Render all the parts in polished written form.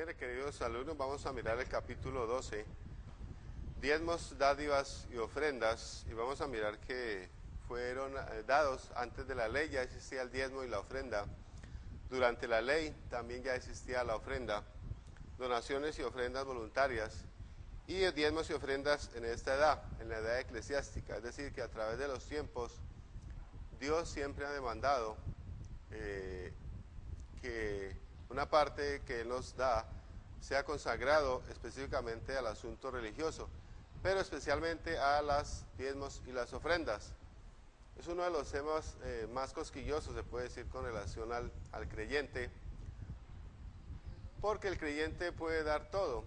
Bien, queridos alumnos, vamos a mirar el capítulo 12, diezmos, dádivas y ofrendas, y vamos a mirar que fueron dados antes de la ley. Ya existía el diezmo y la ofrenda. Durante la ley también ya existía la ofrenda, donaciones y ofrendas voluntarias, y diezmos y ofrendas en esta edad, en la edad eclesiástica. Es decir, que a través de los tiempos Dios siempre ha demandado que una parte que Él nos da sea consagrado específicamente al asunto religioso, pero especialmente a las diezmos y las ofrendas. Es uno de los temas más cosquillosos, se puede decir, con relación al creyente, porque el creyente puede dar todo,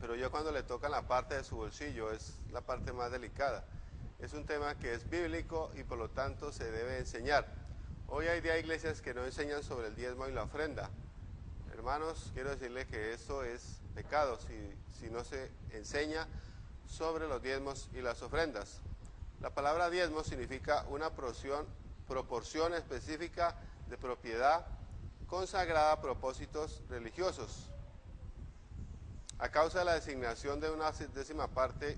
pero ya cuando le toca la parte de su bolsillo es la parte más delicada. Es un tema que es bíblico y por lo tanto se debe enseñar. Hoy hay día iglesias que no enseñan sobre el diezmo y la ofrenda. Hermanos, quiero decirles que eso es pecado si no se enseña sobre los diezmos y las ofrendas. La palabra diezmo significa una proporción específica de propiedad consagrada a propósitos religiosos. A causa de la designación de una décima parte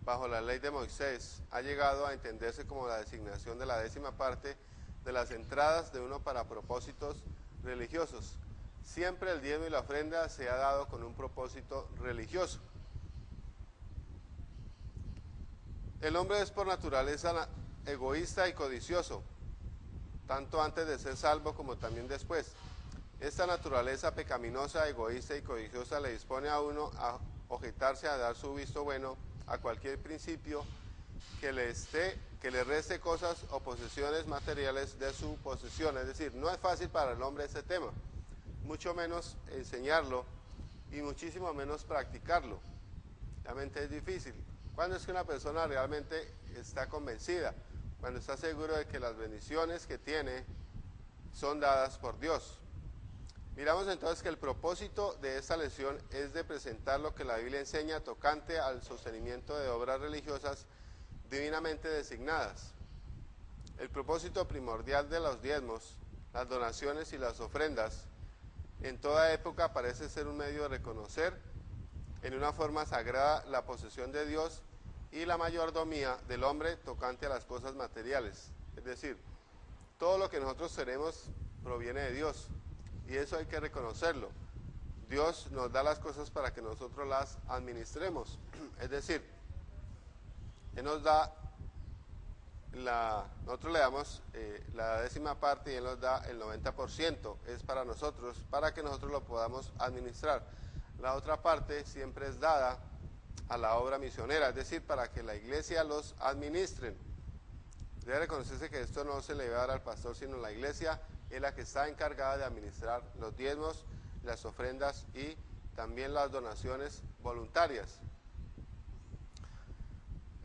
bajo la ley de Moisés, ha llegado a entenderse como la designación de la décima parte de las entradas de uno para propósitos religiosos. Siempre el diezmo y la ofrenda se ha dado con un propósito religioso. El hombre es por naturaleza egoísta y codicioso, tanto antes de ser salvo como también después. Esta naturaleza pecaminosa, egoísta y codiciosa le dispone a uno a objetarse a dar su visto bueno a cualquier principio que le reste cosas o posesiones materiales de su posesión. Es decir, no es fácil para el hombre este tema, mucho menos enseñarlo y muchísimo menos practicarlo. Realmente es difícil. ¿Cuándo es que una persona realmente está convencida? Cuando está seguro de que las bendiciones que tiene son dadas por Dios. Miramos entonces que el propósito de esta lección es de presentar lo que la Biblia enseña tocante al sostenimiento de obras religiosas divinamente designadas. El propósito primordial de los diezmos, las donaciones y las ofrendas en toda época parece ser un medio de reconocer en una forma sagrada la posesión de Dios y la mayordomía del hombre tocante a las cosas materiales. Es decir, todo lo que nosotros tenemos proviene de Dios y eso hay que reconocerlo. Dios nos da las cosas para que nosotros las administremos. Es decir, Él nos da nosotros le damos la décima parte y Él nos da el 90%, es para nosotros, para que nosotros lo podamos administrar. La otra parte siempre es dada a la obra misionera, es decir, para que la iglesia los administren. Debe reconocerse que esto no se le va a dar al pastor, sino la iglesia es la que está encargada de administrar los diezmos, las ofrendas y también las donaciones voluntarias.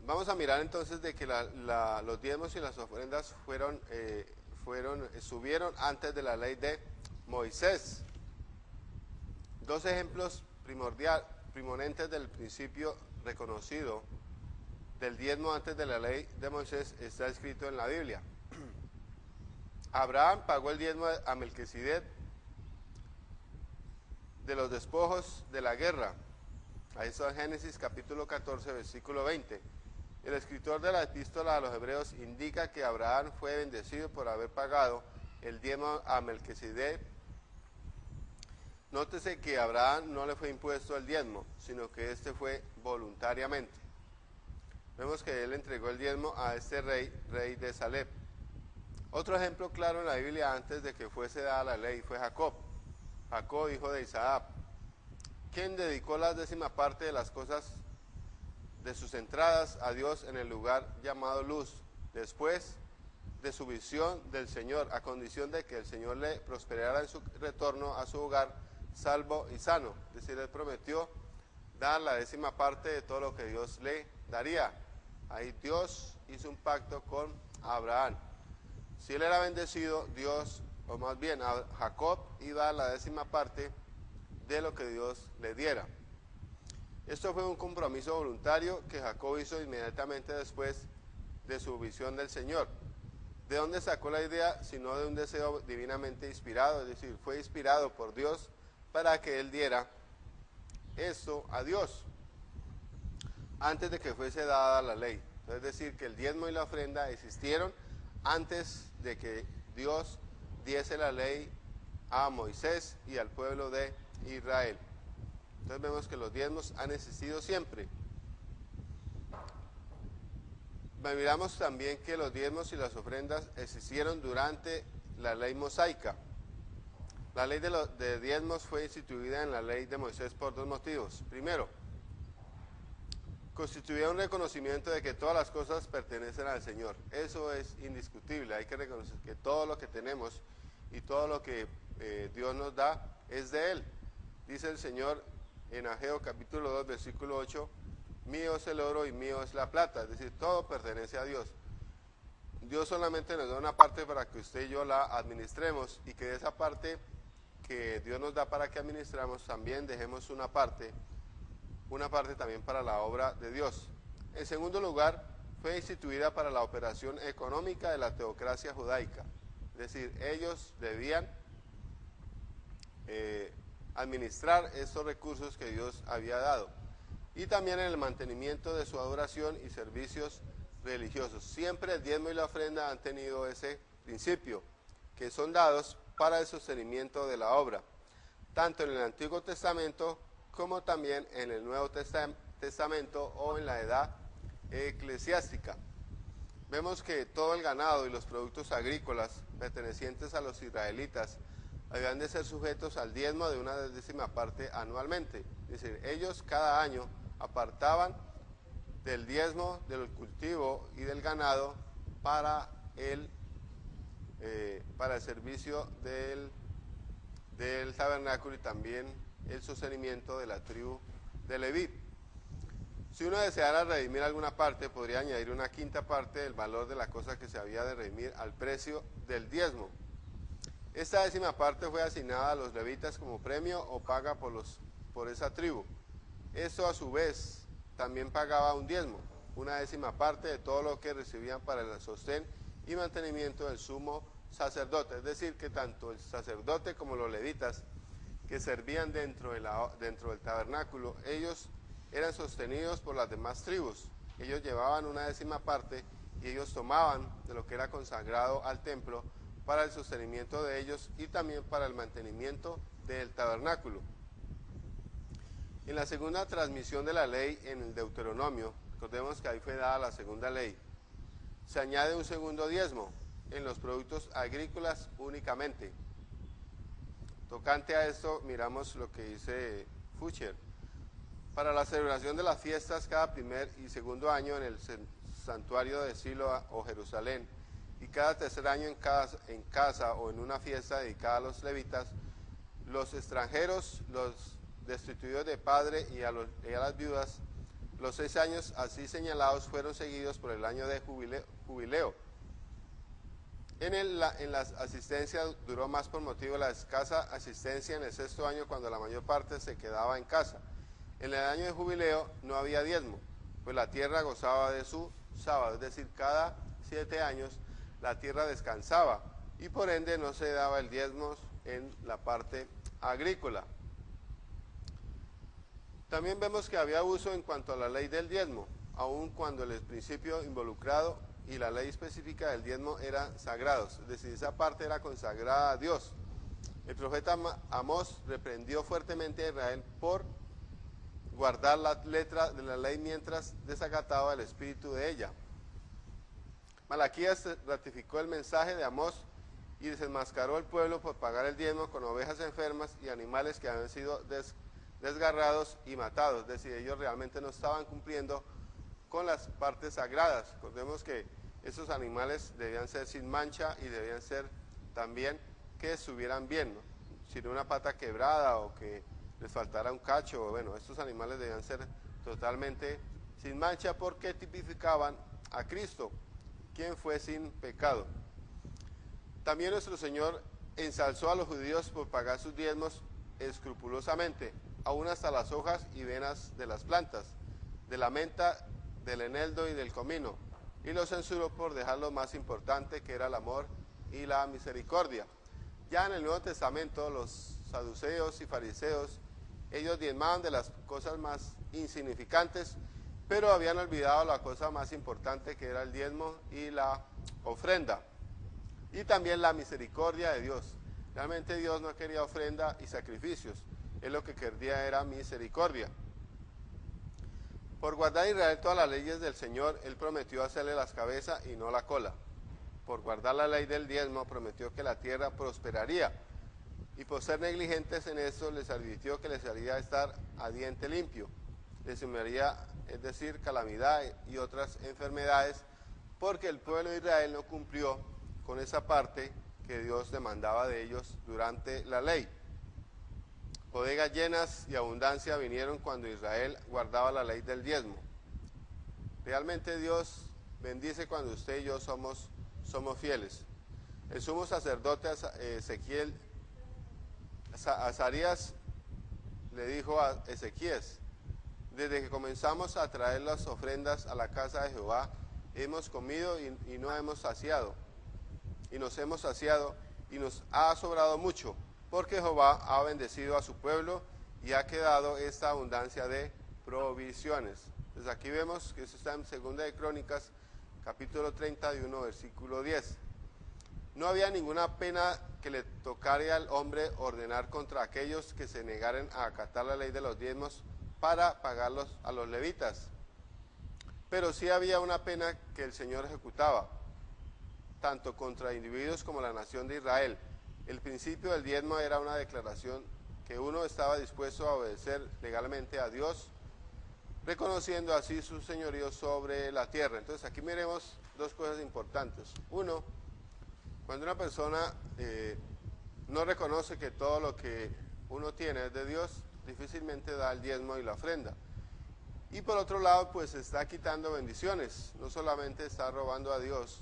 Vamos a mirar entonces de que los diezmos y las ofrendas subieron antes de la ley de Moisés. Dos ejemplos primordiales del principio reconocido del diezmo antes de la ley de Moisés está escrito en la Biblia. Abraham pagó el diezmo a Melquisedec de los despojos de la guerra. Ahí está Génesis capítulo 14, versículo 20. El escritor de la epístola a los hebreos indica que Abraham fue bendecido por haber pagado el diezmo a Melquisedec. Nótese que a Abraham no le fue impuesto el diezmo, sino que este fue voluntariamente. Vemos que él entregó el diezmo a este rey de Salem. Otro ejemplo claro en la Biblia antes de que fuese dada la ley fue Jacob, hijo de Isaac, quien dedicó la décima parte de las cosas de sus entradas a Dios en el lugar llamado Luz, después de su visión del Señor, a condición de que el Señor le prosperara en su retorno a su hogar salvo y sano. Es decir, él prometió dar la décima parte de todo lo que Dios le daría. Ahí Dios hizo un pacto con Abraham. Si él era bendecido, Dios, o más bien Jacob, iba a dar la décima parte de lo que Dios le diera. Esto fue un compromiso voluntario que Jacob hizo inmediatamente después de su visión del Señor. ¿De dónde sacó la idea? Sino de un deseo divinamente inspirado, es decir, fue inspirado por Dios para que él diera esto a Dios antes de que fuese dada la ley. Es decir, que el diezmo y la ofrenda existieron antes de que Dios diese la ley a Moisés y al pueblo de Israel. Entonces vemos que los diezmos han existido siempre. Miramos también que los diezmos y las ofrendas existieron durante la ley mosaica. La ley de diezmos fue instituida en la ley de Moisés por dos motivos. Primero, constituía un reconocimiento de que todas las cosas pertenecen al Señor. Eso es indiscutible. Hay que reconocer que todo lo que tenemos y todo lo que Dios nos da es de Él. Dice el Señor en Ageo capítulo 2, versículo 8, mío es el oro y mío es la plata. Es decir, todo pertenece a Dios. Dios solamente nos da una parte para que usted y yo la administremos, y que de esa parte que Dios nos da para que administramos, también dejemos una parte también para la obra de Dios. En segundo lugar, fue instituida para la operación económica de la teocracia judaica. Es decir, ellos debían administrar estos recursos que Dios había dado. Y también en el mantenimiento de su adoración y servicios religiosos. Siempre el diezmo y la ofrenda han tenido ese principio, que son dados para el sostenimiento de la obra, tanto en el Antiguo Testamento como también en el Nuevo Testamento o en la edad eclesiástica. Vemos que todo el ganado y los productos agrícolas pertenecientes a los israelitas habían de ser sujetos al diezmo de 1/10 parte anualmente. Es decir, ellos cada año apartaban del diezmo del cultivo y del ganado para el servicio del tabernáculo y también el sostenimiento de la tribu de Leví. Si uno deseara redimir alguna parte, podría añadir una quinta parte del valor de la cosa que se había de redimir al precio del diezmo. Esta 10ª parte fue asignada a los levitas como premio o paga por esa tribu. Esto a su vez también pagaba un diezmo, 1/10 parte de todo lo que recibían para el sostén y mantenimiento del sumo sacerdote. Es decir, que tanto el sacerdote como los levitas que servían dentro del tabernáculo, ellos eran sostenidos por las demás tribus. Ellos llevaban 1/10 parte y ellos tomaban de lo que era consagrado al templo para el sostenimiento de ellos y también para el mantenimiento del tabernáculo. En la segunda transmisión de la ley en el Deuteronomio, recordemos que ahí fue dada la segunda ley, se añade un segundo diezmo en los productos agrícolas únicamente. Tocante a esto, miramos lo que dice Foucher. Para la celebración de las fiestas cada primer y segundo año en el santuario de Silo o Jerusalén, y cada tercer año en casa o en una fiesta dedicada a los levitas, los extranjeros, los destituidos de padre y a las viudas, los 6 años así señalados fueron seguidos por el año de jubileo. En la asistencia duró más por motivo de la escasa asistencia en el 6º año, cuando la mayor parte se quedaba en casa. En el año de jubileo no había diezmo, pues la tierra gozaba de su sábado, es decir, cada 7 años la tierra descansaba y por ende no se daba el diezmo en la parte agrícola. También vemos que había abuso en cuanto a la ley del diezmo, aun cuando el principio involucrado y la ley específica del diezmo eran sagrados, es decir, esa parte era consagrada a Dios. El profeta Amós reprendió fuertemente a Israel por guardar la letra de la ley mientras desacataba el espíritu de ella. Malaquías ratificó el mensaje de Amós y desenmascaró al pueblo por pagar el diezmo con ovejas enfermas y animales que habían sido desgarrados y matados. Es decir, ellos realmente no estaban cumpliendo con las partes sagradas. Recordemos que esos animales debían ser sin mancha y debían ser también que estuvieran bien, ¿no? Sin una pata quebrada o que les faltara un cacho. Bueno, estos animales debían ser totalmente sin mancha porque tipificaban a Cristo, quien fue sin pecado. También nuestro Señor ensalzó a los judíos por pagar sus diezmos escrupulosamente, aún hasta las hojas y venas de las plantas, de la menta, del eneldo y del comino, y los censuró por dejar lo más importante, que era el amor y la misericordia. Ya en el Nuevo Testamento los saduceos y fariseos, ellos diezmaban de las cosas más insignificantes, pero habían olvidado la cosa más importante, que era el diezmo y la ofrenda. Y también la misericordia de Dios. Realmente Dios no quería ofrenda y sacrificios, Él lo que quería era misericordia. Por guardar Israel todas las leyes del Señor, Él prometió hacerle las cabezas y no la cola. Por guardar la ley del diezmo, prometió que la tierra prosperaría. Y por ser negligentes en esto, les advirtió que les haría estar a diente limpio. Les sumaría, es decir, calamidad y otras enfermedades, porque el pueblo de Israel no cumplió con esa parte que Dios demandaba de ellos durante la ley. Bodegas llenas y abundancia vinieron cuando Israel guardaba la ley del diezmo. Realmente Dios bendice cuando usted y yo somos fieles. El sumo sacerdote Azarías le dijo a Ezequías: desde que comenzamos a traer las ofrendas a la casa de Jehová, hemos comido y no hemos saciado, y nos hemos saciado y nos ha sobrado mucho, porque Jehová ha bendecido a su pueblo y ha quedado esta abundancia de provisiones. Entonces aquí vemos que eso está en 2 de Crónicas, capítulo 31, versículo 10. No había ninguna pena que le tocara al hombre ordenar contra aquellos que se negaren a acatar la ley de los diezmos para pagarlos a los levitas. Pero sí había una pena que el Señor ejecutaba, tanto contra individuos como la nación de Israel. El principio del diezmo era una declaración que uno estaba dispuesto a obedecer legalmente a Dios, reconociendo así su señorío sobre la tierra. Entonces aquí miremos dos cosas importantes. Uno, cuando una persona no reconoce que todo lo que uno tiene es de Dios, difícilmente da el diezmo y la ofrenda. Y por otro lado, pues está quitando bendiciones. No solamente está robando a Dios,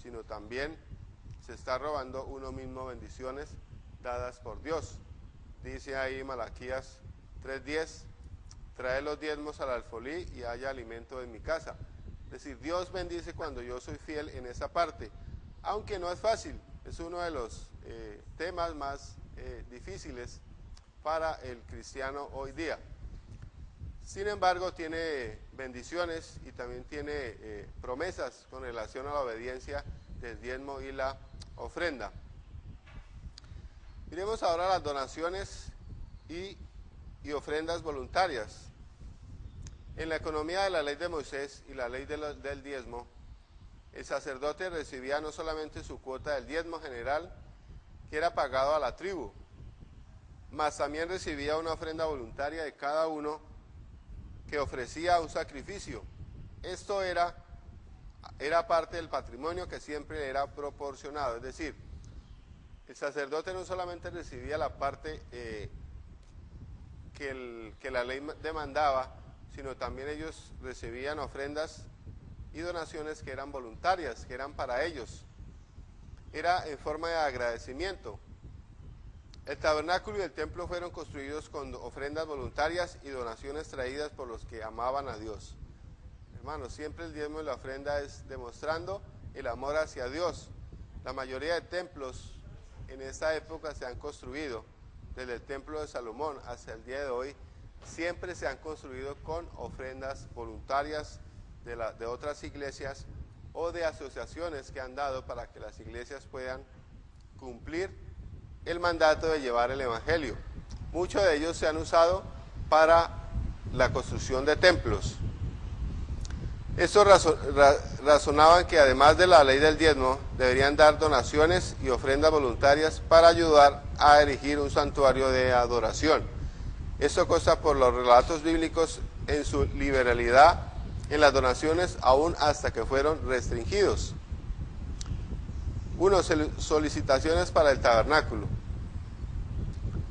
sino también se está robando uno mismo bendiciones dadas por Dios. Dice ahí Malaquías 3:10, trae los diezmos al alfolí y haya alimento en mi casa. Es decir, Dios bendice cuando yo soy fiel en esa parte, aunque no es fácil. Es uno de los temas más difíciles para el cristiano hoy día. Sin embargo, tiene bendiciones y también tiene promesas con relación a la obediencia del diezmo y la ofrenda. Miremos ahora las donaciones y ofrendas voluntarias. En la economía de la ley de Moisés y la ley del diezmo, el sacerdote recibía no solamente su cuota del diezmo general, que era pagado a la tribu, mas también recibía una ofrenda voluntaria de cada uno que ofrecía un sacrificio. Esto era parte del patrimonio que siempre era proporcionado. Es decir, el sacerdote no solamente recibía la parte que la ley demandaba, sino también ellos recibían ofrendas y donaciones que eran voluntarias, que eran para ellos. Era en forma de agradecimiento. El tabernáculo y el templo fueron construidos con ofrendas voluntarias y donaciones traídas por los que amaban a Dios. Hermanos, siempre el diezmo y la ofrenda es demostrando el amor hacia Dios. La mayoría de templos en esta época se han construido, desde el templo de Salomón hasta el día de hoy, siempre se han construido con ofrendas voluntarias de otras iglesias o de asociaciones que han dado para que las iglesias puedan cumplir el mandato de llevar el evangelio. Muchos de ellos se han usado para la construcción de templos. Estos razonaban que además de la ley del diezmo, deberían dar donaciones y ofrendas voluntarias para ayudar a erigir un santuario de adoración. Esto consta por los relatos bíblicos en su liberalidad en las donaciones, aún hasta que fueron restringidos. 1. Solicitaciones para el tabernáculo.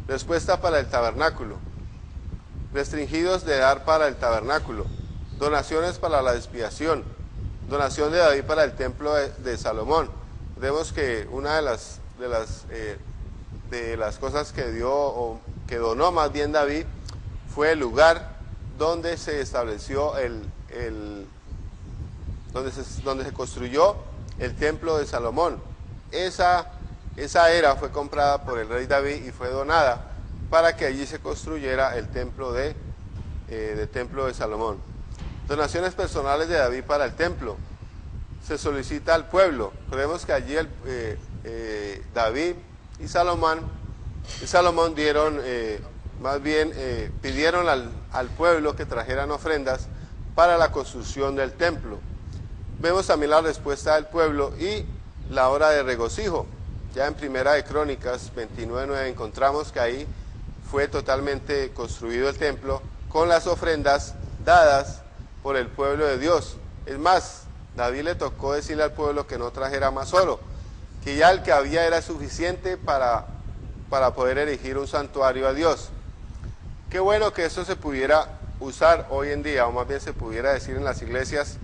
Respuesta para el tabernáculo. Restringidos de dar para el tabernáculo. Donaciones para la expiación. Donación de David para el templo de Salomón. Vemos que una de las cosas que dio, o que donó más bien David, fue el lugar donde se estableció donde se construyó el templo de Salomón. esa era fue comprada por el rey David y fue donada para que allí se construyera el templo de Salomón. Donaciones personales de David para el templo. Se solicita al pueblo. Creemos que allí David y Salomón dieron, pidieron al pueblo que trajeran ofrendas para la construcción del templo. Vemos también la respuesta del pueblo y la hora de regocijo. Ya en Primera de Crónicas 29:9 encontramos que ahí fue totalmente construido el templo con las ofrendas dadas por el pueblo de Dios. Es más, David le tocó decirle al pueblo que no trajera más oro, que ya el que había era suficiente para poder erigir un santuario a Dios. Qué bueno que eso se pudiera usar hoy en día, o más bien se pudiera decir en las iglesias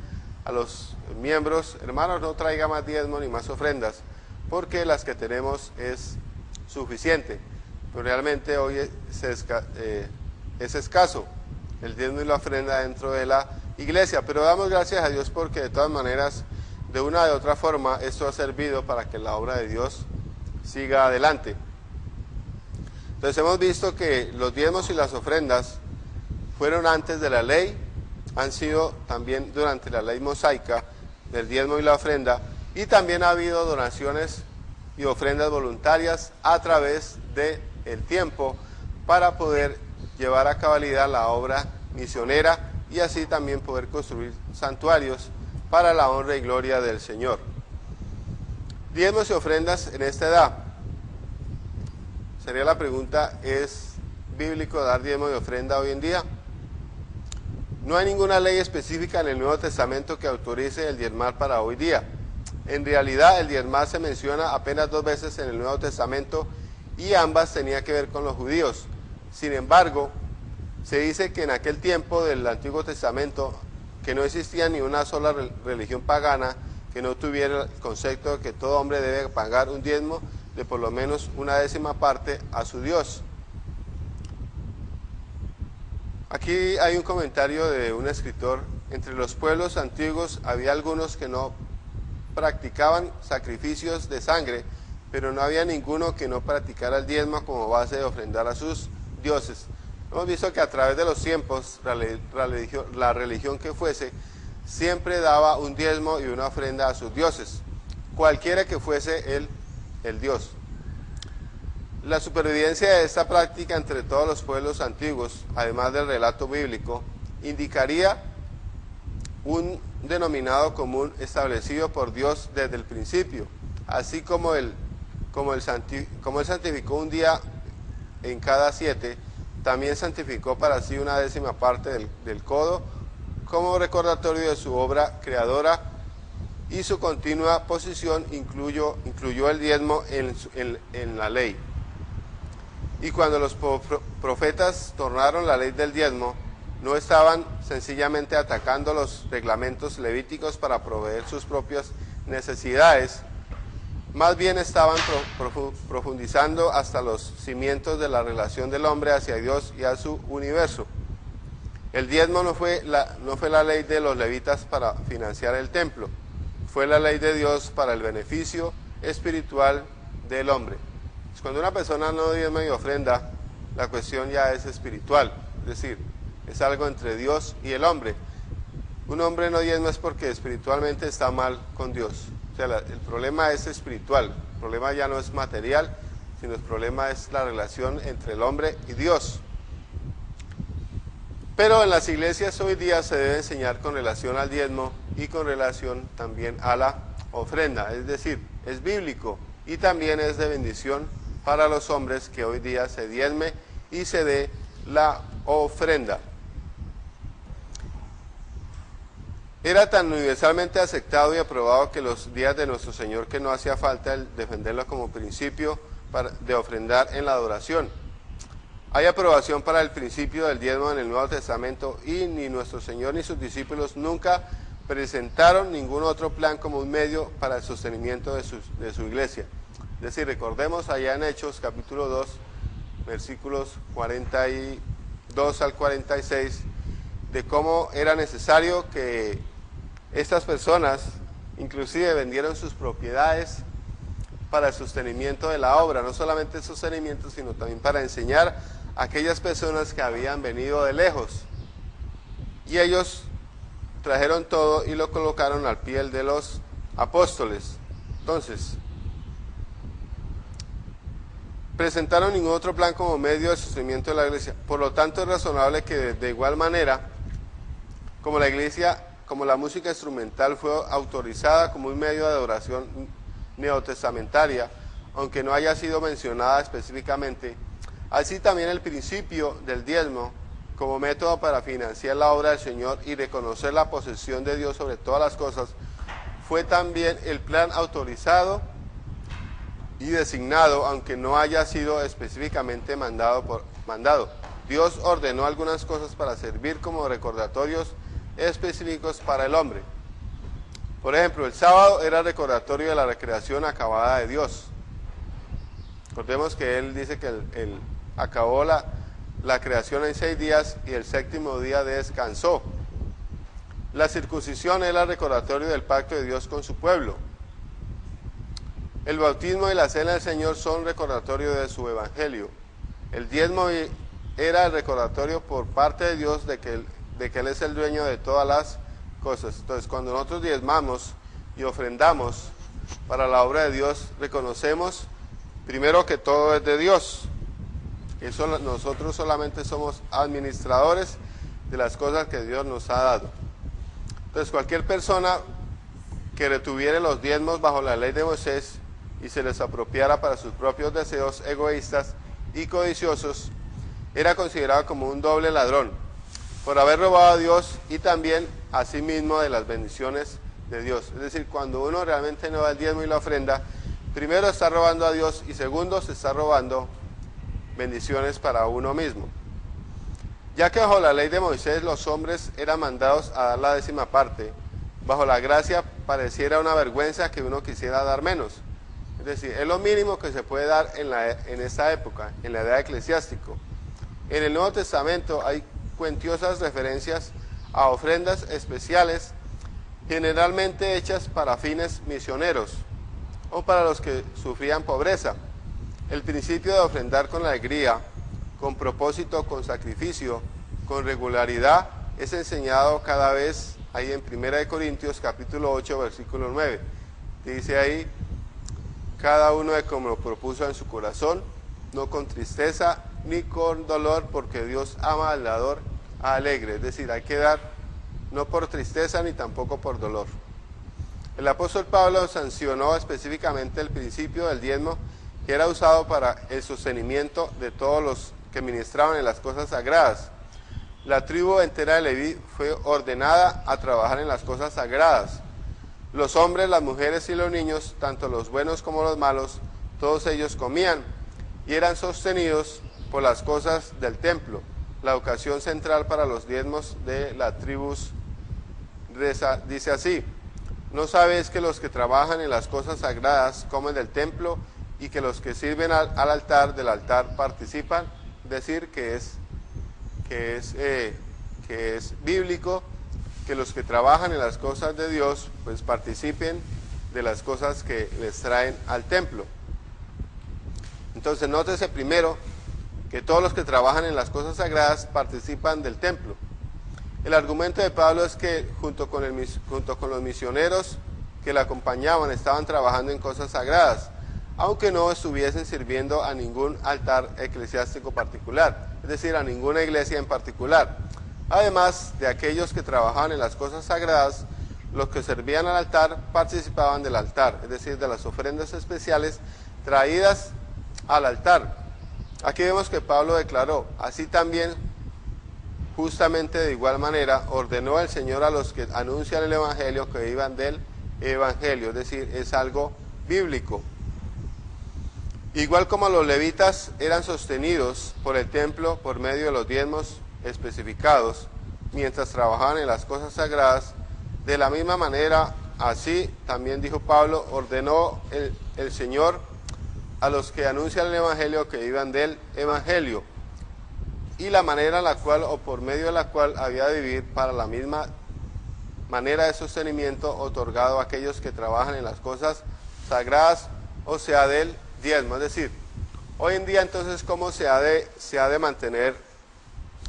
a los miembros: hermanos, no traiga más diezmo ni más ofrendas, porque las que tenemos es suficiente. Pero realmente hoy es escaso el diezmo y la ofrenda dentro de la iglesia, pero damos gracias a Dios porque de todas maneras, de una u otra forma, esto ha servido para que la obra de Dios siga adelante. Entonces hemos visto que los diezmos y las ofrendas fueron antes de la ley, han sido también durante la ley mosaica del diezmo y la ofrenda, y también ha habido donaciones y ofrendas voluntarias a través del tiempo para poder llevar a cabalidad la obra misionera y así también poder construir santuarios para la honra y gloria del Señor. Diezmos y ofrendas en esta edad. Sería la pregunta: ¿es bíblico dar diezmo y ofrenda hoy en día? No hay ninguna ley específica en el Nuevo Testamento que autorice el diezmar para hoy día. En realidad, el diezmar se menciona apenas 2 veces en el Nuevo Testamento y ambas tenían que ver con los judíos. Sin embargo, se dice que en aquel tiempo del Antiguo Testamento, que no existía ni una sola religión pagana que no tuviera el concepto de que todo hombre debe pagar un diezmo de por lo menos 1/10 parte a su Dios. Aquí hay un comentario de un escritor: entre los pueblos antiguos había algunos que no practicaban sacrificios de sangre, pero no había ninguno que no practicara el diezmo como base de ofrendar a sus dioses. Hemos visto que a través de los tiempos, la religión que fuese, siempre daba un diezmo y una ofrenda a sus dioses, cualquiera que fuese el dios. La supervivencia de esta práctica entre todos los pueblos antiguos, además del relato bíblico, indicaría un denominado común establecido por Dios desde el principio, así como Él santificó un día en cada 7, también santificó para sí 1/10 parte del codo, como recordatorio de su obra creadora, y su continua posición incluyó el diezmo en la ley. Y cuando los profetas tornaron la ley del diezmo, no estaban sencillamente atacando los reglamentos levíticos para proveer sus propias necesidades, más bien estaban profundizando hasta los cimientos de la relación del hombre hacia Dios y a su universo. El diezmo no fue la ley de los levitas para financiar el templo, fue la ley de Dios para el beneficio espiritual del hombre. Cuando una persona no diezma y ofrenda, la cuestión ya es espiritual, es decir, es algo entre Dios y el hombre. Un hombre no diezma es porque espiritualmente está mal con Dios. O sea, el problema es espiritual, el problema ya no es material, sino el problema es la relación entre el hombre y Dios. Pero en las iglesias hoy día se debe enseñar con relación al diezmo y con relación también a la ofrenda, es decir, es bíblico y también es de bendición para los hombres que hoy día se diezme y se dé la ofrenda. Era tan universalmente aceptado y aprobado que los días de nuestro Señor que no hacía falta el defenderlo como principio de ofrendar en la adoración. Hay aprobación para el principio del diezmo en el Nuevo Testamento y ni nuestro Señor ni sus discípulos nunca presentaron ningún otro plan como un medio para el sostenimiento de su iglesia. Es decir, recordemos allá en Hechos capítulo 2, versículos 42 al 46, de cómo era necesario que estas personas inclusive vendieron sus propiedades para el sostenimiento de la obra, no solamente el sostenimiento, sino también para enseñar a aquellas personas que habían venido de lejos. Y ellos trajeron todo y lo colocaron al pie de los apóstoles. Entonces, presentaron ningún otro plan como medio de sostenimiento de la iglesia. Por lo tanto, es razonable que de igual manera, como la iglesia, como la música instrumental fue autorizada como un medio de adoración neotestamentaria, aunque no haya sido mencionada específicamente, así también el principio del diezmo como método para financiar la obra del Señor y reconocer la posesión de Dios sobre todas las cosas, fue también el plan autorizado y designado, aunque no haya sido específicamente mandado. Dios ordenó algunas cosas para servir como recordatorios específicos para el hombre. Por ejemplo, el sábado era recordatorio de la recreación acabada de Dios. Recordemos que Él dice que él acabó la creación en 6 días y el séptimo día descansó. La circuncisión era el recordatorio del pacto de Dios con su pueblo. El bautismo y la cena del Señor son recordatorio de su evangelio. El diezmo era el recordatorio por parte de Dios de que Él es el dueño de todas las cosas. Entonces, cuando nosotros diezmamos y ofrendamos para la obra de Dios, reconocemos primero que todo es de Dios. Nosotros solamente somos administradores de las cosas que Dios nos ha dado. Entonces, cualquier persona que retuviera los diezmos bajo la ley de Moisés y se les apropiara para sus propios deseos egoístas y codiciosos, era considerado como un doble ladrón, por haber robado a Dios y también a sí mismo de las bendiciones de Dios. Es decir, cuando uno realmente no da el diezmo y la ofrenda, primero está robando a Dios y segundo se está robando bendiciones para uno mismo. Ya que bajo la ley de Moisés los hombres eran mandados a dar la 10ª parte, bajo la gracia pareciera una vergüenza que uno quisiera dar menos. Es decir, es lo mínimo que se puede dar en esta época, en la edad eclesiástico. En el Nuevo Testamento hay cuantiosas referencias a ofrendas especiales, generalmente hechas para fines misioneros o para los que sufrían pobreza. El principio de ofrendar con alegría, con propósito, con sacrificio, con regularidad, es enseñado cada vez ahí en 1 Corintios capítulo 8, versículo 9. Dice ahí, cada uno de como lo propuso en su corazón, no con tristeza ni con dolor, porque Dios ama al dador alegre. Es decir, hay que dar no por tristeza ni tampoco por dolor. El apóstol Pablo sancionó específicamente el principio del diezmo, que era usado para el sostenimiento de todos los que ministraban en las cosas sagradas. La tribu entera de Leví fue ordenada a trabajar en las cosas sagradas. Los hombres, las mujeres y los niños, tanto los buenos como los malos, todos ellos comían y eran sostenidos por las cosas del templo. La ocasión central para los diezmos de las tribus dice así: ¿no sabéis que los que trabajan en las cosas sagradas comen del templo y que los que sirven al altar del altar participan? Es decir, que es bíblico que los que trabajan en las cosas de Dios pues participen de las cosas que les traen al templo. Entonces, nótese primero que todos los que trabajan en las cosas sagradas participan del templo. El argumento de Pablo es que junto con los misioneros que le acompañaban estaban trabajando en cosas sagradas, aunque no estuviesen sirviendo a ningún altar eclesiástico particular, es decir, a ninguna iglesia en particular. Además de aquellos que trabajaban en las cosas sagradas, los que servían al altar participaban del altar, es decir, de las ofrendas especiales traídas al altar. Aquí vemos que Pablo declaró: así también, justamente de igual manera, ordenó el Señor a los que anuncian el Evangelio que vivan del Evangelio, es decir, es algo bíblico. Igual como los levitas eran sostenidos por el templo por medio de los diezmos especificados, mientras trabajaban en las cosas sagradas, de la misma manera, así también dijo Pablo, ordenó el Señor a los que anuncian el Evangelio que vivan del Evangelio, y la manera en la cual o por medio de la cual había de vivir para la misma manera de sostenimiento otorgado a aquellos que trabajan en las cosas sagradas o sea del diezmo. Es decir, hoy en día entonces, ¿cómo se ha de mantener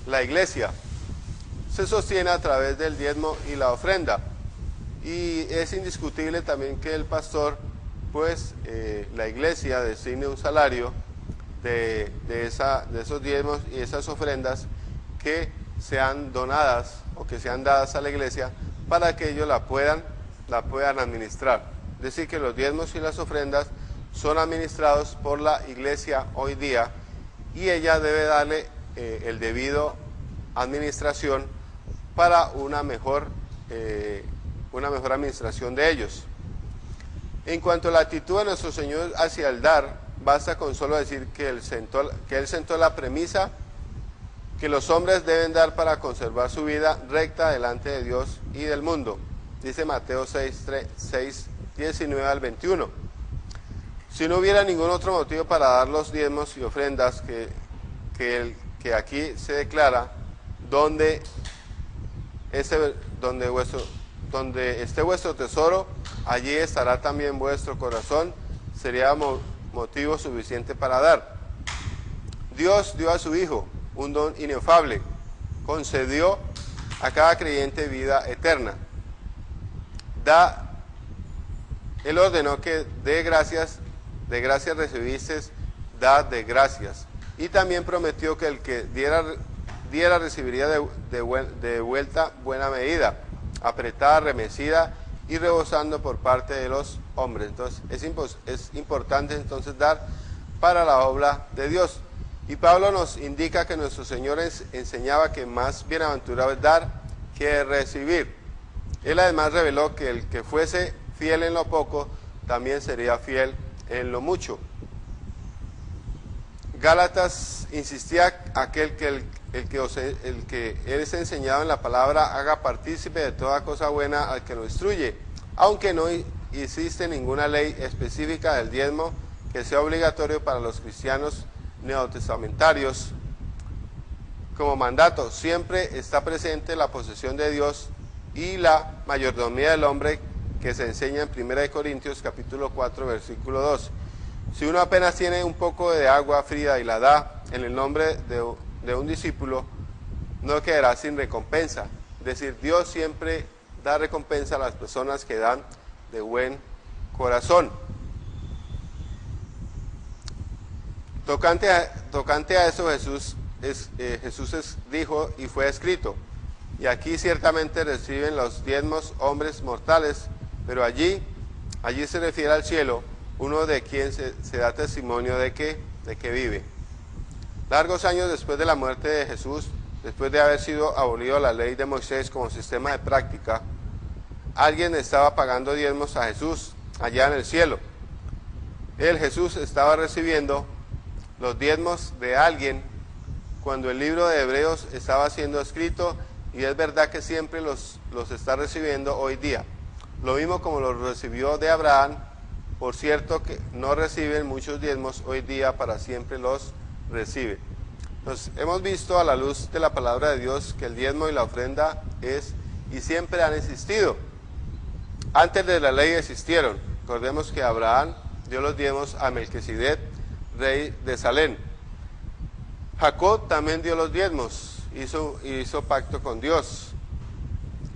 la iglesia? Se sostiene a través del diezmo y la ofrenda. Y es indiscutible también que el pastor, pues la iglesia designe un salario de esos diezmos y esas ofrendas que sean donadas o que sean dadas a la iglesia para que ellos la puedan administrar. Es decir, que los diezmos y las ofrendas son administrados por la iglesia hoy día y ella debe darle el debido administración para una mejor administración de ellos. En cuanto a la actitud de nuestro Señor hacia el dar, basta con solo decir que Él sentó la premisa que los hombres deben dar para conservar su vida recta delante de Dios y del mundo. Dice Mateo 6, 19 al 21. Si no hubiera ningún otro motivo para dar los diezmos y ofrendas que aquí se declara, donde esté vuestro tesoro, allí estará también vuestro corazón, sería motivo suficiente para dar. Dios dio a su Hijo un don inefable, concedió a cada creyente vida eterna. Él ordenó que de gracias recibiste, dad de gracias. Y también prometió que el que diera recibiría de vuelta buena medida, apretada, remecida y rebosando por parte de los hombres. Entonces es importante entonces dar para la obra de Dios. Y Pablo nos indica que nuestro Señor enseñaba que más bienaventurado es dar que recibir. Él además reveló que el que fuese fiel en lo poco, también sería fiel en lo mucho. Gálatas insistía aquel que el que es enseñado en la palabra haga partícipe de toda cosa buena al que lo instruye, aunque no existe ninguna ley específica del diezmo que sea obligatorio para los cristianos neotestamentarios. Como mandato, siempre está presente la posesión de Dios y la mayordomía del hombre que se enseña en 1 Corintios capítulo 4 versículo 2. Si uno apenas tiene un poco de agua fría y la da en el nombre de un discípulo, no quedará sin recompensa. Es decir, Dios siempre da recompensa a las personas que dan de buen corazón. Tocante a eso Jesús dijo y fue escrito: y aquí ciertamente reciben los diezmos hombres mortales, pero allí se refiere al cielo, uno de quien se da testimonio de que vive. Largos años después de la muerte de Jesús, después de haber sido abolido la ley de Moisés como sistema de práctica, alguien estaba pagando diezmos a Jesús allá en el cielo. Jesús estaba recibiendo los diezmos de alguien cuando el libro de Hebreos estaba siendo escrito, y es verdad que siempre los está recibiendo hoy día. Lo mismo como los recibió de Abraham. Por cierto que no reciben muchos diezmos hoy día, para siempre los recibe. Entonces, hemos visto a la luz de la palabra de Dios que el diezmo y la ofrenda es y siempre han existido. Antes de la ley existieron. Recordemos que Abraham dio los diezmos a Melquisedec, rey de Salem. Jacob también dio los diezmos, hizo pacto con Dios.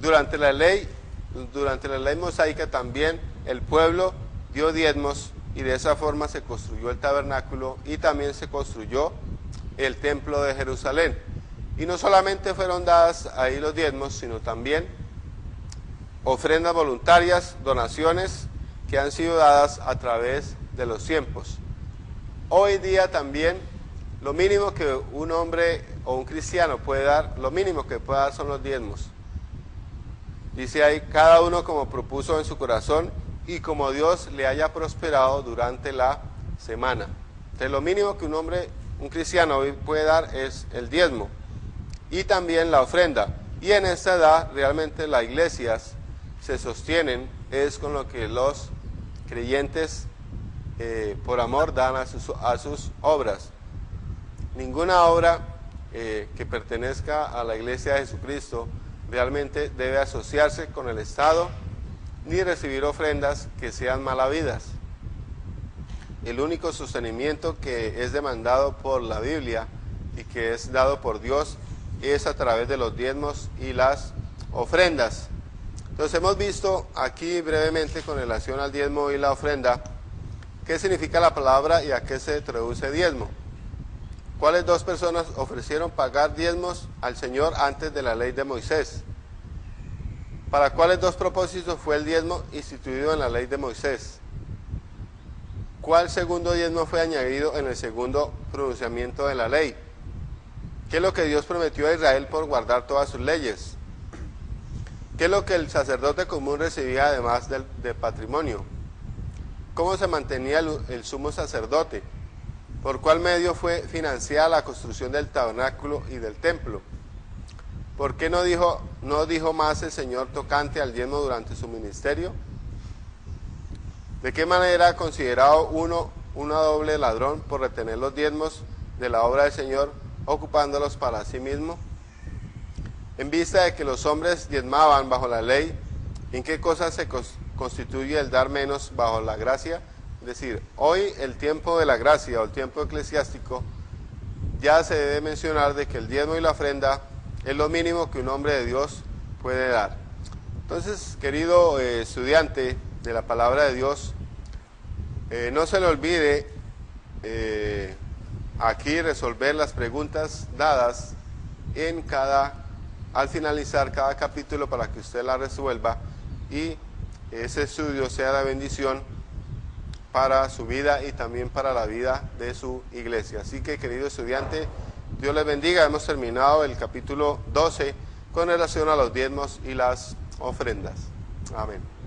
Durante la ley mosaica también el pueblo dio diezmos, y de esa forma se construyó el tabernáculo y también se construyó el templo de Jerusalén. Y no solamente fueron dadas ahí los diezmos, sino también ofrendas voluntarias, donaciones que han sido dadas a través de los tiempos. Hoy día también lo mínimo que un hombre o un cristiano puede dar, lo mínimo que puede dar son los diezmos. Dice ahí, cada uno como propuso en su corazón y como Dios le haya prosperado durante la semana. Entonces lo mínimo que un cristiano hoy puede dar es el diezmo y también la ofrenda. Y en esta edad realmente las iglesias se sostienen es con lo que los creyentes por amor dan a sus obras. Ninguna obra que pertenezca a la iglesia de Jesucristo realmente debe asociarse con el Estado, ni recibir ofrendas que sean mal habidas. el único sostenimiento que es demandado por la Biblia y que es dado por Dios es a través de los diezmos y las ofrendas. Entonces hemos visto aquí brevemente con relación al diezmo y la ofrenda qué significa la palabra y a qué se traduce diezmo. ¿Cuáles dos personas ofrecieron pagar diezmos al Señor antes de la ley de Moisés? ¿Para cuáles dos propósitos fue el diezmo instituido en la ley de Moisés? ¿Cuál segundo diezmo fue añadido en el segundo pronunciamiento de la ley? ¿Qué es lo que Dios prometió a Israel por guardar todas sus leyes? ¿Qué es lo que el sacerdote común recibía además de patrimonio? ¿Cómo se mantenía el sumo sacerdote? ¿Por cuál medio fue financiada la construcción del tabernáculo y del templo? ¿Por qué no dijo más el Señor tocante al diezmo durante su ministerio? ¿De qué manera ha considerado una doble ladrón por retener los diezmos de la obra del Señor, ocupándolos para sí mismo? En vista de que los hombres diezmaban bajo la ley, ¿en qué cosa se constituye el dar menos bajo la gracia? Es decir, hoy el tiempo de la gracia o el tiempo eclesiástico, ya se debe mencionar de que el diezmo y la ofrenda es lo mínimo que un hombre de Dios puede dar. Entonces, querido estudiante de la palabra de Dios, no se le olvide aquí resolver las preguntas dadas al finalizar cada capítulo para que usted la resuelva y ese estudio sea de bendición para su vida y también para la vida de su iglesia. Así que, querido estudiante, Dios les bendiga. Hemos terminado el capítulo 12 con relación a los diezmos y las ofrendas. Amén.